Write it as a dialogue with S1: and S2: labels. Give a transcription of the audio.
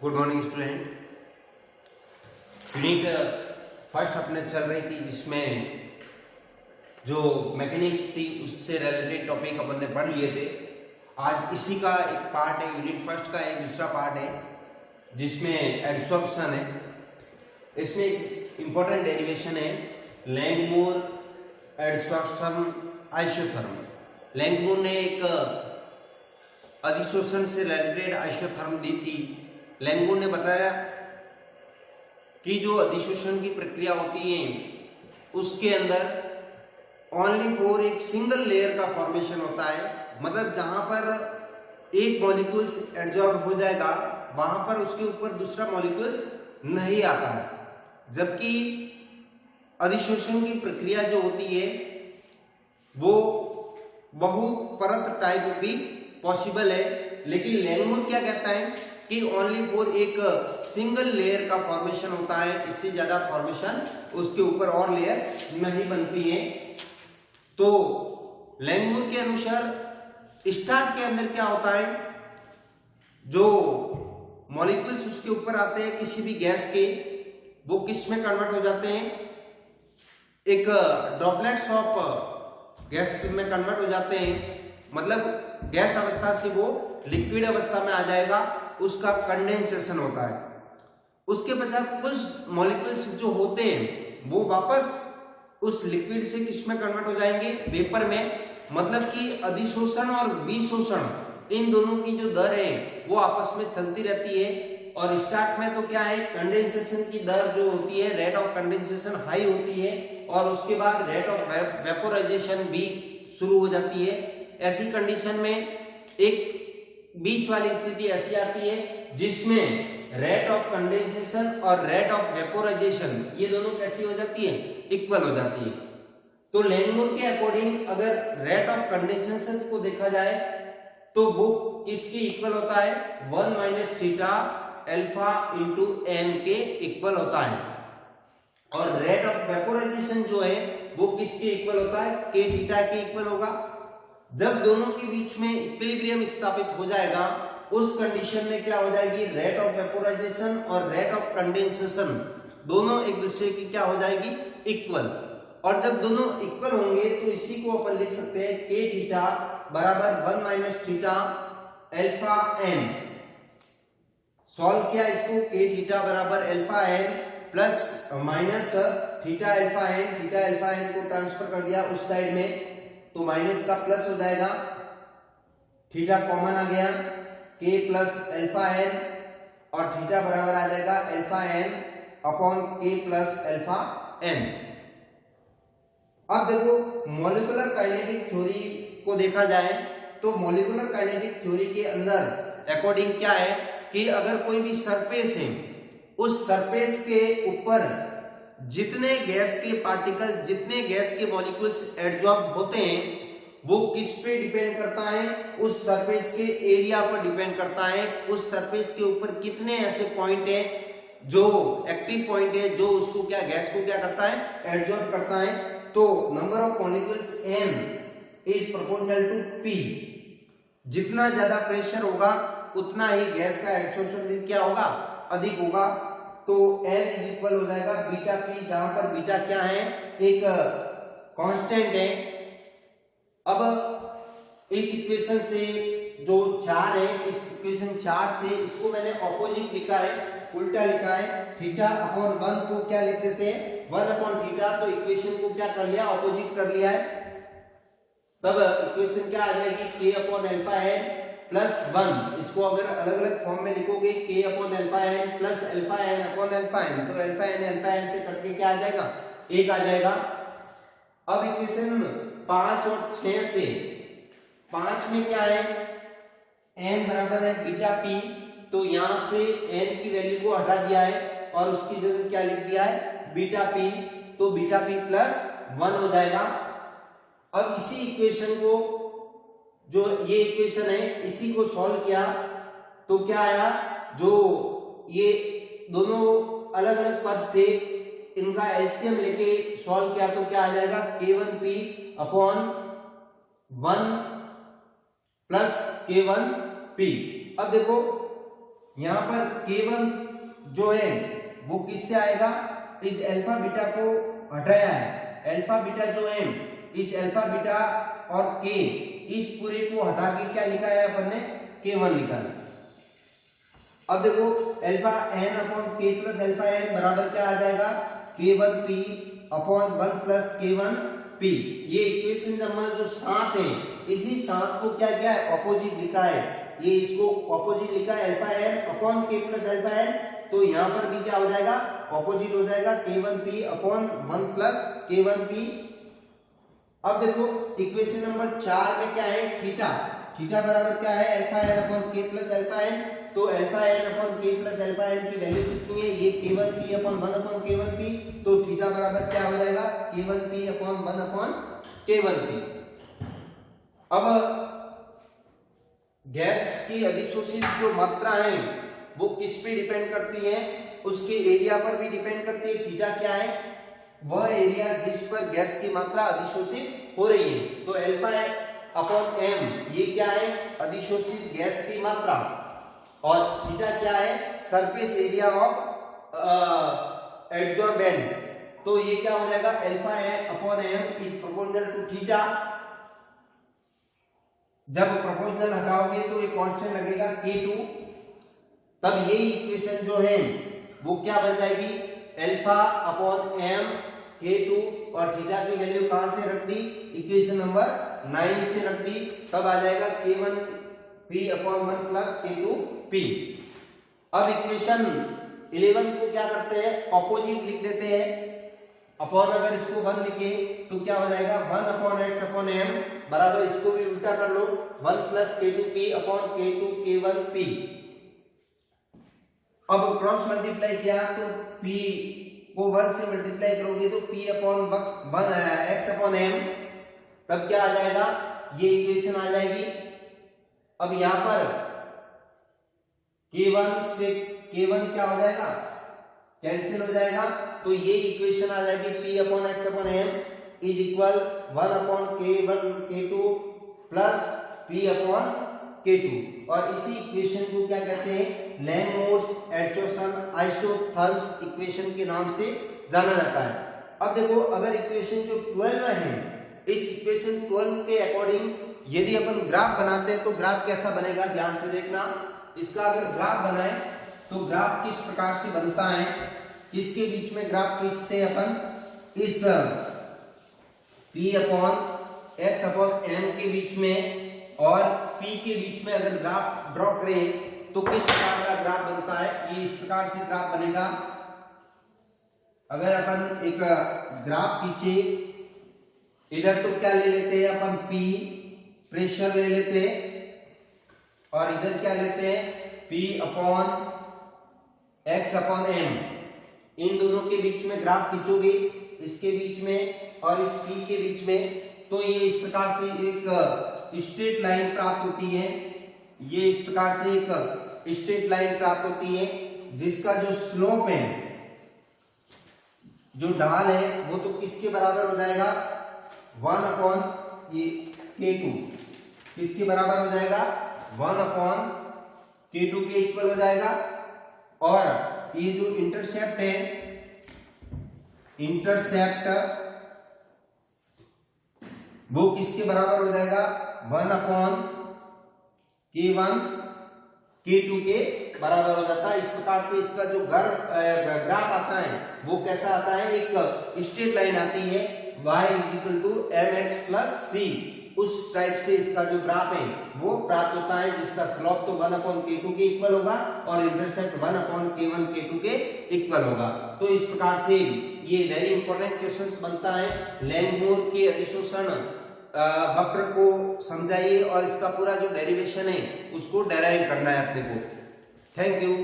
S1: Good morning student. Unit first अपने चल रही थी जिसमें जो मैकेनिक्स थी उससे रिलेटेड टॉपिक अपन ने पढ़ लिए थे। आज इसी का एक पार्ट है, यूनिट फर्स्ट का एक दूसरा पार्ट है जिसमें एडसॉर्प्शन है। इसमें एक इंपॉर्टेंट डेरिवेशन है लैंगमूर एडसॉर्प्शन आइसोथर्म। लैंगमूर ने एक अधिशोषण से रिलेटेड आइसोथर्म दी थी। लैंगमूर ने बताया कि जो अधिशोषण की प्रक्रिया होती है उसके अंदर ओनली फॉर एक सिंगल लेयर का फॉर्मेशन होता है, मतलब जहां पर एक मॉलिक्यूल्स एडजॉर्ब हो जाएगा वहां पर उसके ऊपर दूसरा मॉलिक्यूल्स नहीं आता है। जबकि अधिशोषण की प्रक्रिया जो होती है वो बहुत परत टाइप भी पॉसिबल है, लेकिन लैंगमूर क्या कहता है कि ओनली फॉर एक सिंगल लेयर का फॉर्मेशन होता है, इससे ज्यादा फॉर्मेशन उसके ऊपर और लेयर नहीं बनती है। तो लैंगमूर के अनुसार स्टार्ट के अंदर क्या होता है, जो मॉलिक्यूल्स उसके ऊपर आते हैं किसी भी गैस के, वो किस में कन्वर्ट हो जाते हैं, एक ड्रॉपलेट्स ऑफ गैस में कन्वर्ट हो जाते हैं। मतलब गैस अवस्था से वो लिक्विड अवस्था में आ जाएगा, उसका कंडेंसेशन होता है। उसके पश्चात कुछ मॉलिक्यूल्स जो होते हैं वो वापस उस लिक्विड से किस में कन्वर्ट हो जाएंगे, वेपर में। मतलब कि अधिशोषण और विशोषण इन दोनों की जो दर है वो आपस में चलती रहती है। और स्टार्ट में तो क्या है, कंडेंसेशन की दर जो होती है, रेट ऑफ कंडेंसेशन हाई होती है और उसके बाद रेट ऑफ वेपोराइजेशन भी शुरू हो जाती है। ऐसी कंडीशन में एक बीच वाली स्थिति ऐसी आती है जिसमें रेट ऑफ कंडेंसेशन और रेट ऑफ वेपोराइजेशन ये दोनों कैसी हो जाती है, इक्वल हो जाती है। तो लैंगमूर के अकॉर्डिंग अगर रेट ऑफ कंडेंसेशन को देखा जाए तो वो किसकी इक्वल होता है, 1 minus theta alpha into M के इक्वल होता है। और रेट ऑफ वेपोराइजेशन जो है वो किसके इक्वल होता है, के थीटा के इक्वल होगा। जब दोनों के बीच में इक्विलिब्रियम स्थापित हो जाएगा उस कंडीशन में क्या हो जाएगी, रेट ऑफ वेपोराइजेशन और रेट ऑफ कंडेंसेशन दोनों एक दूसरे की क्या हो जाएगी, इक्वल। और जब दोनों इक्वल होंगे तो इसी को अपन लिख सकते हैं के थीटा बराबर 1 minus theta alpha N. Solve किया इसको, के थीटा बराबर alpha N plus minus theta alpha N, theta alpha N को ट्रांसफर कर दिया उस साइड में तो माइनस का प्लस हो जाएगा, थीटा कॉमन आ गया, के प्लस अल्फा एन और थीटा बराबर आ जाएगा अल्फा एन अपॉन के प्लस अल्फा एन। अब देखो मॉलिक्यूलर काइनेटिक थ्योरी को देखा जाए तो मॉलिक्यूलर काइनेटिक थ्योरी के अंदर अकॉर्डिंग क्या है कि अगर कोई भी सरफेस है उस सरफेस के ऊपर जितने गैस के पार्टिकल, जितने गैस के मॉलिक्यूल्स एडजॉर्ब होते हैं वो किस पे डिपेंड करता है, उस सरफेस के एरिया पर डिपेंड करता है। उस सरफेस के ऊपर कितने ऐसे पॉइंट है जो एक्टिव पॉइंट है जो उसको क्या, गैस को क्या करता है, एडजॉर्ब करता है। तो number of molecules n is proportional to p। जितना ज्यादा प्रेशर होगा उतना ही गैस का एब्सॉर्प्शन क्या होगा, अधिक होगा। तो n इज इक्वल हो जाएगा बीटा p, जहां पर बीटा क्या है, एक कांस्टेंट है। अब इस इक्वेशन से जो 4 है, इस इक्वेशन 4 से इसको मैंने ऑपोजिट लिखा है, उल्टा लिखा है। थीटा अपॉन 1 को क्या लिख देते हैं, 1 अपॉन थीटा। तो इक्वेशन को क्या कर लिया, ऑपोजिट कर लिया है। तब इक्वेशन क्या आ जाएगी, k upon alpha N plus 1। इसको अगर अलग अलग फॉर्म में लिखोगे k upon alpha N plus alpha N upon alpha N, तो अल्फा एन से करके क्या आ जाएगा, 1 आ जाएगा। अब इक्वेशन 5 और 6 से, 5 में क्या है, n बराबर है बीटा p, तो यहां से n की वैल्यू को हटा दिया है और उसकी जगह क्या लिख दिया है, बीटा p। तो बीटा p प्लस 1 हो जाएगा। अब इसी इक्वेशन को, जो ये इक्वेशन है, इसी को सॉल्व किया तो क्या आया, जो ये दोनों अलग अलग पद थे इनका एलसीएम लेके सॉल्व किया तो क्या आ जाएगा, k1p अपॉन 1 प्लस k1p। अब देखो यहाँ पर K1 जो है वो किससे आएगा, इस अल्फा बीटा को हटाया है, अल्फा बीटा जो है इस अल्फा बीटा और K इस पूरे को हटा के क्या लिखा है अपन ने, K1 लिखा है। अब देखो alpha n upon K plus alpha n बराबर क्या आ जाएगा, K1P अपॉन 1 प्लस K1P। ये इक्वेशन नंबर जो 7 है, इसी 7 को क्या किया है, ऑपोजिट लिखा है, ये इसको ऑपोजिट लिखा है alpha n upon K plus alpha n, तो यहाँ पर भी क्या हो जाएगा, ऑपोजिट हो जाएगा K1P अपॉन 1 प्लस K1P। अब देखो इक्वेशन नंबर 4 में क्या है, थीटा, थीटा बराबर क्या है, alpha n upon K plus alpha n, तो alpha n upon K plus alpha n की वैल्यू कितनी है, ये K1P अपॉन 1 अपॉन K1P, तो थीटा बराबर क्या हो जाएगा, K1P अपॉन 1 अपॉन K1P। अब गैस की अधिशोषित जो मात्रा है वो किस पे डिपेंड करती है, उसके एरिया पर भी डिपेंड करती है। थीटा क्या है, वह एरिया जिस पर गैस की मात्रा अधिशोषित हो रही है, तो अल्फा अपॉन m ये क्या है, अधिशोषित गैस की मात्रा, और थीटा क्या है, सरफेस एरिया ऑफ एडजॉर्बेंट, तो ये क्या हो जाएगा, alpha upon m is proportional to theta. जब प्रोपोर्शनल हटाओगे तो ये कांस्टेंट लगेगा K2, तब ये इक्वेशन जो है वो क्या बन जाएगी, अल्फा अपॉन m K2, और थीटा की वैल्यू कहां से रख दी, इक्वेशन नंबर 9 से रख दी, तब आ जाएगा K1P अपॉन 1 प्लस K2P। अब इक्वेशन 11 को क्या करते हैं, ऑपोजिट लिख देते हैं, अपॉन अगर इसको 1 लिखे तो क्या हो जाएगा, 1 अपॉन x अपॉन m बराबर, इसको भी उल्टा कर लो, 1 plus K2P upon K2 K1P। अब क्रॉस मल्टीप्लाई किया तो P को 1 से मल्टीप्लाई करोगे तो P upon x upon m, तब क्या आ जाएगा, ये इक्वेशन आ जाएगी। अब यहां पर K1 से K1 क्या हो जाएगा, कैंसिल हो जाएगा, तो ये इक्वेशन आ जाएगी P upon x upon m is equal 1 upon K1 K2 plus P upon K2, और इसी इक्वेशन को क्या कहते हैं, लैंगमोर्स एर्चोसन आइसोथर्म्स इक्वेशन के नाम से जाना जाता है। अब देखो अगर इक्वेशन जो 12 है, इस इक्वेशन 12 के अकॉर्डिंग यदि अपन ग्राफ बनाते हैं तो ग्राफ कैसा बनेगा, ध्यान से देखना। इसका अगर ग्राफ बनाए तो ग्राफ किस प्रकार से बनता है, इसके बीच में ग्राफ खींचते हैं अपन, इस P upon x upon m के बीच में और P के बीच में अगर ग्राफ ड्रॉ करें तो किस प्रकार का ग्राफ बनता है, ये इस प्रकार से ग्राफ बनेगा। अगर अपन एक ग्राफ खींचे, इधर तो क्या ले लेते हैं अपन, P प्रेशर ले लेते हैं, और इधर क्या लेते हैं, P upon x upon m। इन दोनों के बीच में ग्राफ खींचोगे, इसके बीच में और इस P के बीच में, तो ये इस प्रकार से एक स्ट्रेट लाइन प्राप्त होती है, ये इस प्रकार से एक स्ट्रेट लाइन प्राप्त होती है, जिसका जो स्लोप है, जो ढाल है, वो तो किसके बराबर हो जाएगा, 1 अपॉन ये K2, किसके बराबर हो जाएगा, 1 अपॉन K2 के इक्वल हो जाएगा। और ये जो इंटरसेप्ट है, इंटरसेप्ट वो किसके बराबर हो जाएगा, 1 अपॉन K1 K2 के बराबर हो जाता है। इस प्रकार से इसका जो ग्राफ आता है वो कैसा आता है, एक स्ट्रेट लाइन आती है, y is equal to mx plus c, उस टाइप से इसका जो ग्राफ है वो प्राप्त होता है, जिसका स्लोप तो 1 अपॉन K2 के इक्वल होगा और इंटरसेप्ट 1 अपॉन K1 K2 के इक्वल होगा। तो इस प्रकार से ये वेरी इंपॉर्टेंट क्वेश्चंस बनता है। लैंगमोर के अधिशोषण वक्र को समझाइए और इसका पूरा जो डेरिवेशन है उसको डेराइव करना है अपने को। Thank you.